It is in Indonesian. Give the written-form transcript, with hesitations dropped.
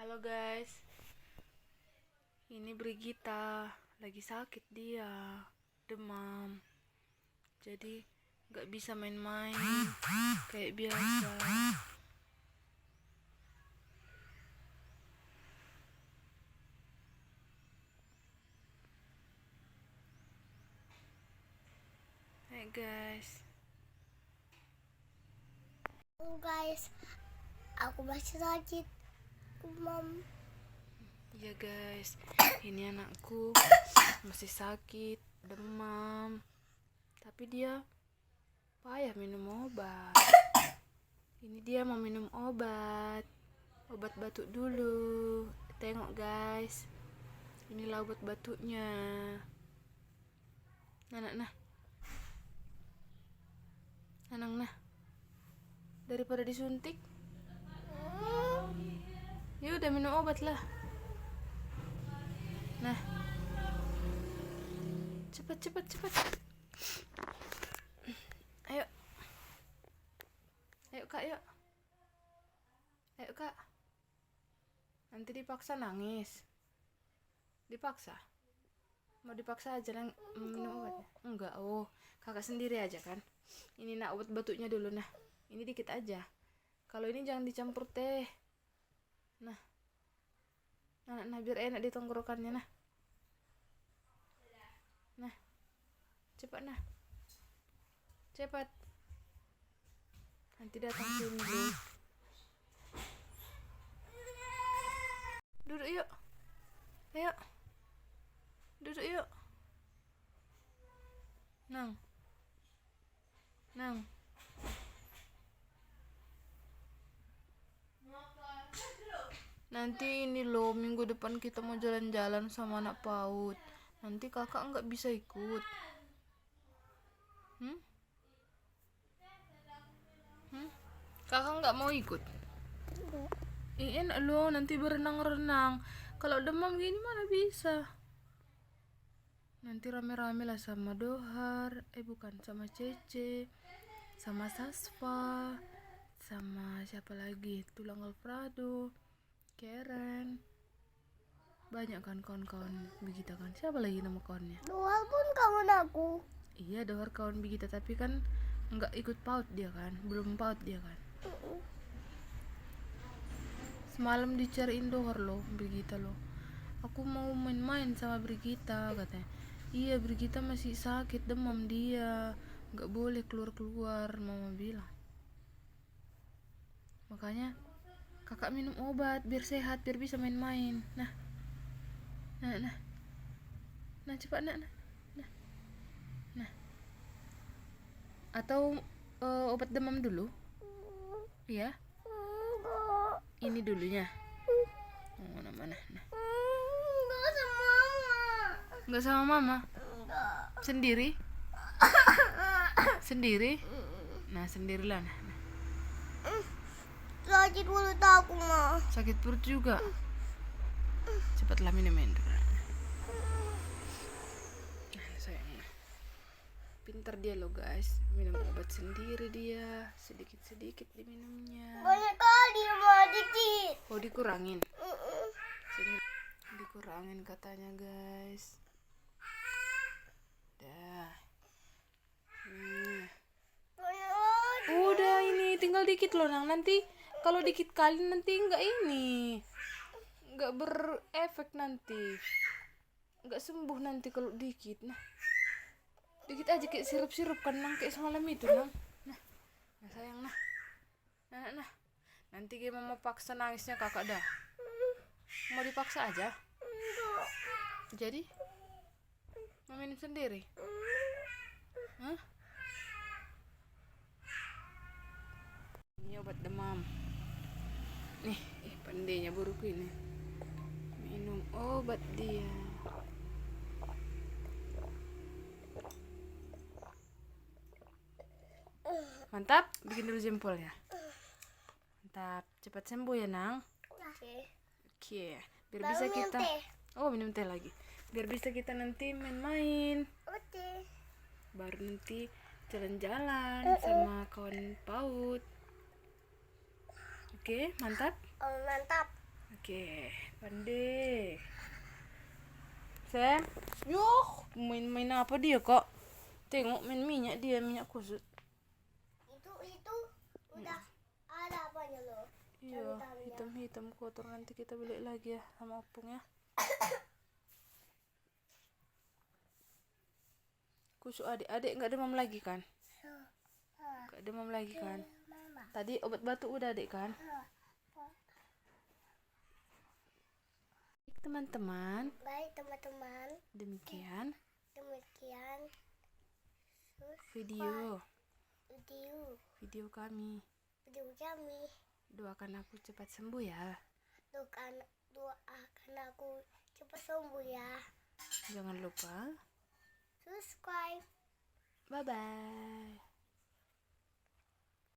Halo guys, ini Brigita lagi sakit, dia demam, jadi nggak bisa main-main kayak biasa. Hai guys, aku masih sakit demam. Ya guys, ini anakku masih sakit demam, tapi dia payah minum obat. Ini dia mau minum obat batuk dulu. Tengok guys, inilah obat batuknya. Nah, daripada disuntik, ya udah minum obat lah. Nah, cepat. Ayo kak, yuk. Ayo kak. Nanti dipaksa nangis. Mau dipaksa aja minum obatnya? Enggak, kakak sendiri aja kan. Ini nak obat batuknya dulu, nah. Ini dikit aja. Kalau ini jangan dicampur teh. Nah, biar enak di tenggorokannya, nah. Nah, cepat nah. Cepat. Nanti datang sini dulu. Duduk yuk. Ayo. Duduk yuk. Nang. Nanti ini loh, minggu depan kita mau jalan-jalan sama anak PAUD. Nanti kakak nggak bisa ikut. Kakak nggak mau ikut? Enak loh, nanti berenang-renang. Kalau demam gini mana bisa? Nanti rame-rame lah sama Dohar, sama Cece, sama Sasfa, sama siapa lagi? Tulang Alfredo, Karen. Banyak kan kawan-kawan Bigita kan. Siapa lagi nama kawannya? Dohar pun kawan aku. Iya, Dohar kawan Bigita, tapi kan nggak ikut PAUD dia kan. Belum PAUD dia kan. Semalam dicariin Dohar loh, Brigita loh. Aku mau main-main sama Brigita, katanya. Iya, Brigita masih sakit demam dia, nggak boleh keluar-keluar, mama bilang. Makanya kakak minum obat biar sehat, biar bisa main-main. Nah cepat nah. Atau obat demam dulu? Iya. Ini dulunya. Mana? Nah. Enggak sama mama. Sendiri? Nah, sendirilah. Sakit mulut aku mah. Sakit perut juga. Cepatlah minum dulu. Sayang. Pintar dia loh guys, minum obat sendiri dia, sedikit diminumnya. Banyak kali mah, dikit. Oh, dikurangin. Sini dikurangin katanya guys. Dah. Udah, ini tinggal dikit loh nang. Nanti kalau dikit kali nanti nggak berefek nanti, nggak sembuh nanti kalau dikit. Nah, dikit aja kayak sirup kan nang, kayak semalam itu nang. Nah sayang nah. Nanti dia mau paksa nangisnya kakak dah. Mau dipaksa aja. Jadi mau minum sendiri? Hah? Ini obat demam. Nih, pandainya buruku ini. Minum obat dia. Mantap, bikin dulu jempolnya. Mantap, cepat sembuh ya nang. Oke. Biar bisa kita minum teh lagi. Biar bisa kita nanti main-main. Baru nanti jalan-jalan sama kawan PAUD. Oke, mantap. Mantap. Oke, pandai. Sam, main apa dia kok? Tengok main minyak dia, minyak kusut. Itu udah ada apanya loh. Iya, hitam-hitam kotor, nanti kita beli lagi ya sama opung ya. Kusuk adik nggak demam lagi kan? Nggak demam lagi kan? Tadi obat batuk udah adik kan? Teman-teman, Baik teman-teman, demikian video video kami. video kami. Doakan aku cepat sembuh ya. Doakan aku cepat sembuh ya. Jangan lupa Subscribe. bye bye.